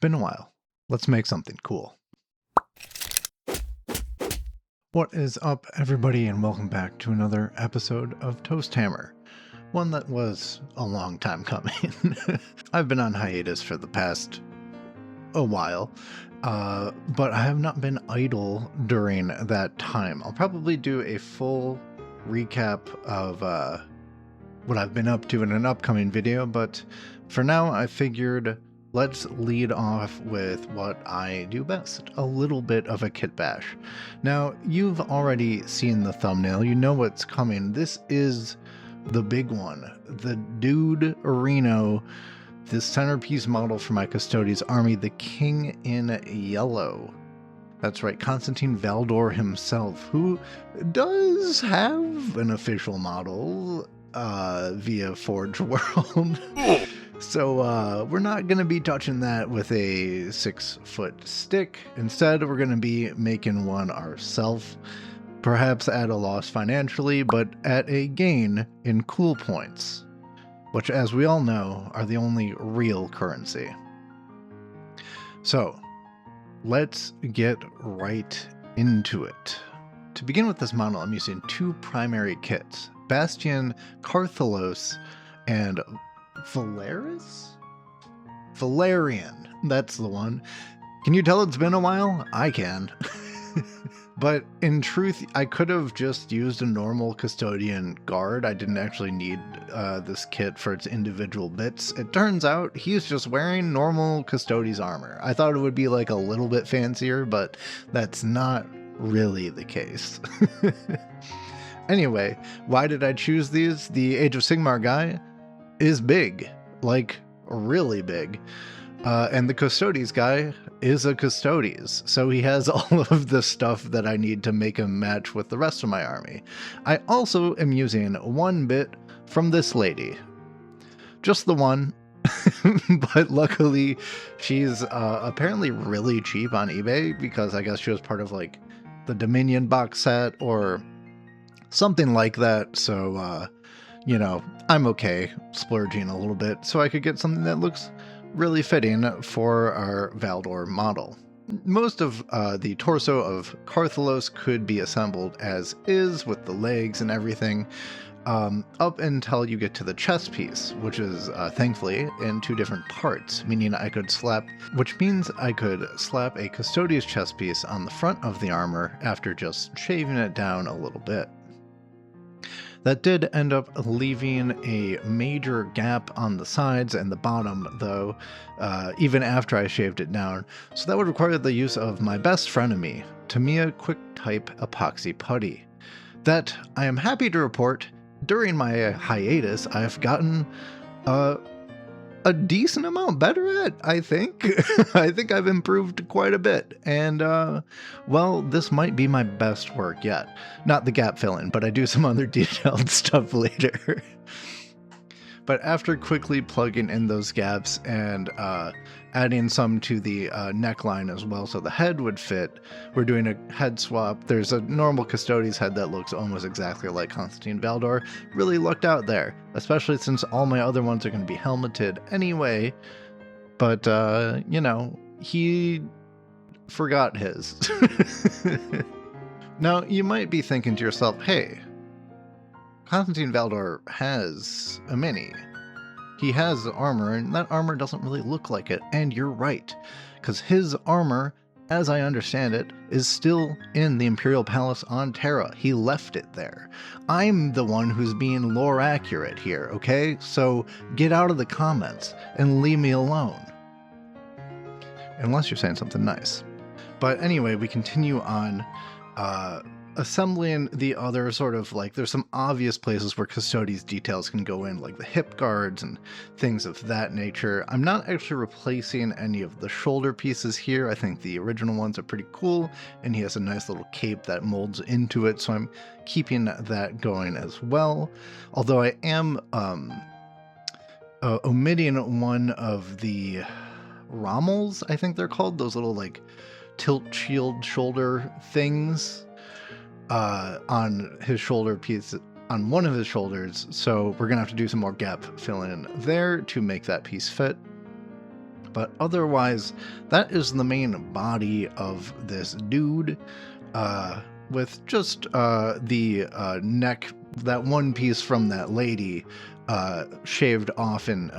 Been a while. Let's make something cool. What is up, everybody, and welcome back to another episode of Toast Hammer. One that was a long time coming. I've been on hiatus for the past a while, but I have not been idle during that time. I'll probably do a full recap of what I've been up to in an upcoming video, but for now I figured let's lead off with what I do best, a little bit of a kit bash. Now, you've already seen the thumbnail, you know what's coming. This is the big one, the Dude Reno, the centerpiece model for my Custodes army, the King in Yellow. That's right, Constantin Valdor himself, who does have an official model via Forge World. So we're not going to be touching that with a 6-foot stick. Instead, we're going to be making one ourselves, perhaps at a loss financially, but at a gain in cool points, which, as we all know, are the only real currency. So let's get right into it. To begin with this model, I'm using two primary kits, Bastion Carthalos and Valerian, that's the one. Can you tell it's been a while? I can. But in truth, I could have just used a normal custodian guard. I didn't actually need this kit for its individual bits. It turns out he's just wearing normal Custodes armor. I thought it would be like a little bit fancier, but that's not really the case. Anyway, why did I choose these? The Age of Sigmar guy is big, like really big, and the Custodes guy is a Custodes, so he has all of the stuff that I need to make him match with the rest of my army. I also am using one bit from this lady, just the one, but luckily she's apparently really cheap on eBay, because I guess she was part of like the Dominion box set or something like that, so you know, I'm okay splurging a little bit so I could get something that looks really fitting for our Valdor model. Most of the torso of Carthalos could be assembled as is with the legs and everything, up until you get to the chest piece, which is thankfully in two different parts, meaning I could slap a Custodes chest piece on the front of the armor after just shaving it down a little bit. That did end up leaving a major gap on the sides and the bottom, though, even after I shaved it down, so that would require the use of my best frenemy, Tamiya Quick Type Epoxy Putty. That, I am happy to report, during my hiatus, I've gotten a decent amount better at, I think. I think I've improved quite a bit, and well, this might be my best work yet. Not the gap filling, but I do some other detailed stuff later. But after quickly plugging in those gaps and adding some to the neckline as well so the head would fit, we're doing a head swap. There's a normal Custodes head that looks almost exactly like Constantin Valdor. Really lucked out there, especially since all my other ones are going to be helmeted anyway. But, you know, he forgot his. Now, you might be thinking to yourself, hey, Constantin Valdor has a mini. He has armor, and that armor doesn't really look like it. And you're right, because his armor, as I understand it, is still in the Imperial Palace on Terra. He left it there. I'm the one who's being lore accurate here, okay? So get out of the comments and leave me alone. Unless you're saying something nice. But anyway, we continue on assembling the other sort of like, there's some obvious places where Custodes details can go in, like the hip guards and things of that nature. I'm not actually replacing any of the shoulder pieces here. I think the original ones are pretty cool, and he has a nice little cape that molds into it, so I'm keeping that going as well. Although I am omitting one of the rommels, I think they're called, those little like tilt shield shoulder things on his shoulder piece, on one of his shoulders, so we're gonna have to do some more gap filling in there to make that piece fit. But otherwise, that is the main body of this dude, with just the neck, that one piece from that lady, shaved off and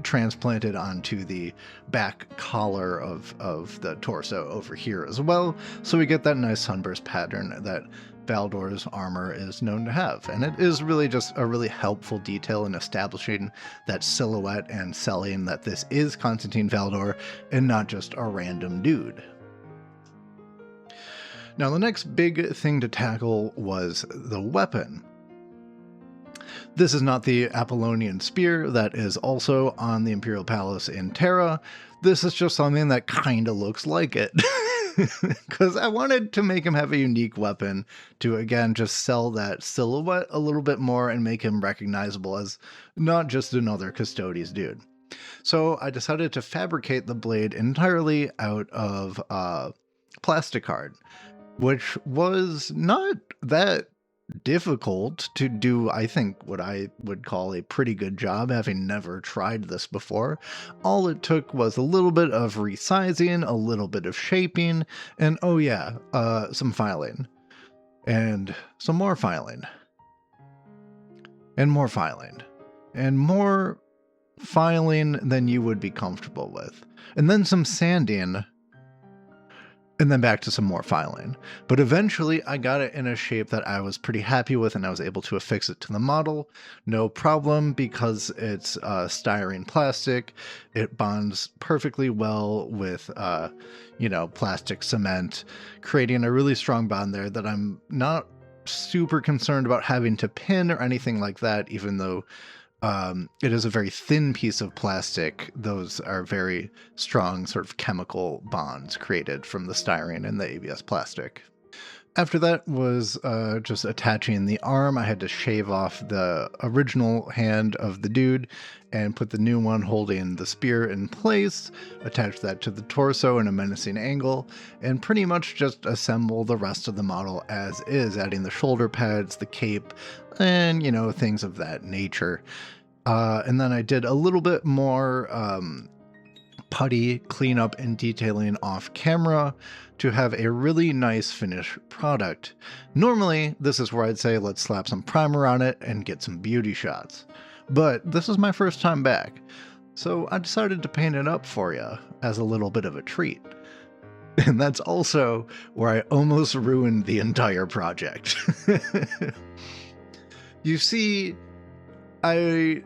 transplanted onto the back collar of the torso over here as well. So we get that nice sunburst pattern that Valdor's armor is known to have. And it is really just a really helpful detail in establishing that silhouette and selling that this is Constantin Valdor and not just a random dude. Now, the next big thing to tackle was the weapon. This is not the Apollonian spear that is also on the Imperial Palace in Terra. This is just something that kind of looks like it. Because I wanted to make him have a unique weapon to, again, just sell that silhouette a little bit more and make him recognizable as not just another Custodes dude. So I decided to fabricate the blade entirely out of plasticard, which was not that difficult to do. I think what I would call a pretty good job, having never tried this before. All it took was a little bit of resizing, a little bit of shaping, and oh yeah, some filing. And some more filing. And more filing. And more filing than you would be comfortable with. And then some sanding. And then back to some more filing. But eventually I got it in a shape that I was pretty happy with, and I was able to affix it to the model. No problem, because it's styrene plastic. It bonds perfectly well with, plastic cement, creating a really strong bond there that I'm not super concerned about having to pin or anything like that, even though it is a very thin piece of plastic. Those are very strong sort of chemical bonds created from the styrene and the ABS plastic. After that was just attaching the arm. I had to shave off the original hand of the dude and put the new one holding the spear in place, attach that to the torso in a menacing angle, and pretty much just assemble the rest of the model as is, adding the shoulder pads, the cape, and, things of that nature. And then I did a little bit more putty cleanup and detailing off camera to have a really nice finished product. Normally, this is where I'd say let's slap some primer on it and get some beauty shots. But this is my first time back, so I decided to paint it up for you as a little bit of a treat. And that's also where I almost ruined the entire project. You see, I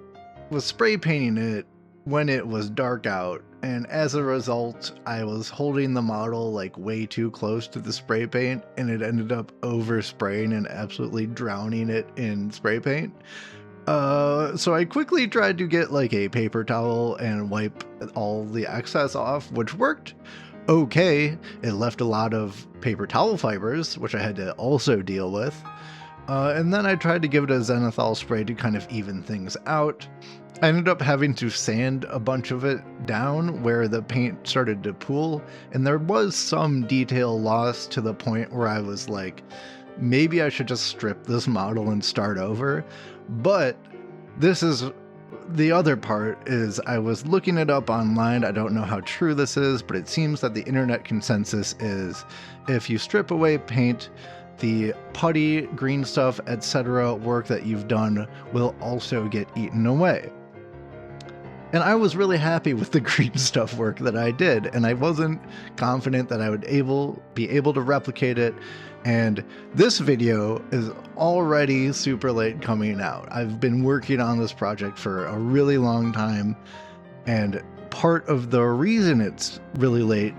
was spray painting it when it was dark out, and as a result, I was holding the model like way too close to the spray paint, and it ended up overspraying and absolutely drowning it in spray paint. So I quickly tried to get like a paper towel and wipe all the excess off, which worked okay. It left a lot of paper towel fibers, which I had to also deal with. And then I tried to give it a zenithal spray to kind of even things out. I ended up having to sand a bunch of it down where the paint started to pool, and there was some detail lost to the point where I was like, maybe I should just strip this model and start over. But this is the other part, is I was looking it up online. I don't know how true this is, but it seems that the internet consensus is if you strip away paint, the putty, green stuff, etc. work that you've done will also get eaten away. And I was really happy with the green stuff work that I did, and I wasn't confident that I would be able to replicate it. And this video is already super late coming out. I've been working on this project for a really long time, and part of the reason it's really late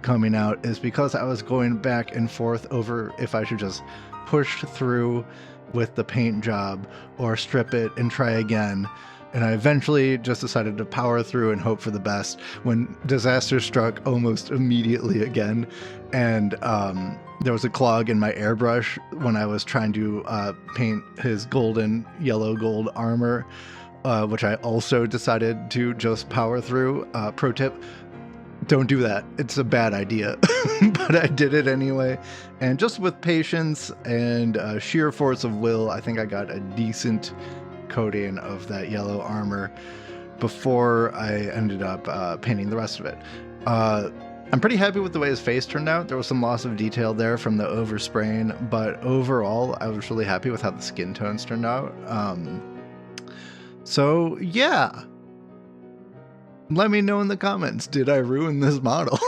coming out is because I was going back and forth over if I should just push through with the paint job or strip it and try again. And I eventually just decided to power through and hope for the best when disaster struck almost immediately again. And there was a clog in my airbrush when I was trying to paint his golden yellow gold armor, which I also decided to just power through. Pro tip, don't do that. It's a bad idea. But I did it anyway. And just with patience and sheer force of will, I think I got a decent coating of that yellow armor. before I ended up painting the rest of it. I'm pretty happy with the way his face turned out. There was some loss of detail there from the overspraying, but overall, I was really happy with how the skin tones turned out. So yeah, let me know in the comments, did I ruin this model?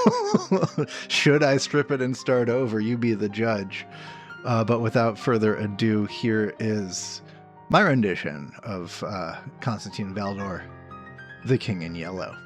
Should I strip it and start over? You be the judge. But without further ado, here is my rendition of Constantin Valdor, the King in Yellow.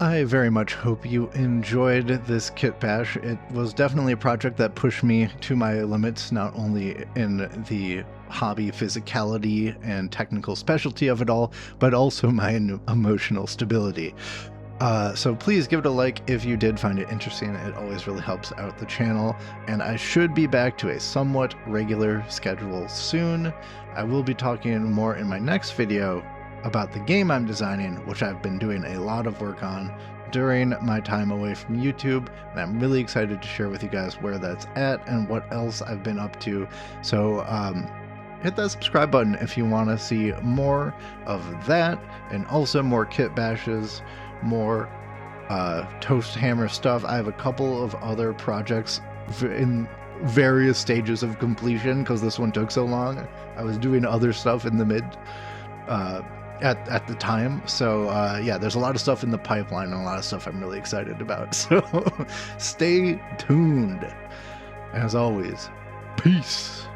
I very much hope you enjoyed this kit bash. It was definitely a project that pushed me to my limits, not only in the hobby physicality and technical specialty of it all, but also my emotional stability. So please give it a like if you did find it interesting. It always really helps out the channel, and I should be back to a somewhat regular schedule soon. I will be talking more in my next video about the game I'm designing, which I've been doing a lot of work on during my time away from YouTube, and I'm really excited to share with you guys where that's at and what else I've been up to. So hit that subscribe button if you want to see more of that, and also more kit bashes, more Toast Hammer stuff. I have a couple of other projects in various stages of completion because this one took so long. I was doing other stuff in the mid at the time, so yeah, there's a lot of stuff in the pipeline and a lot of stuff I'm really excited about, so stay tuned. As always, peace.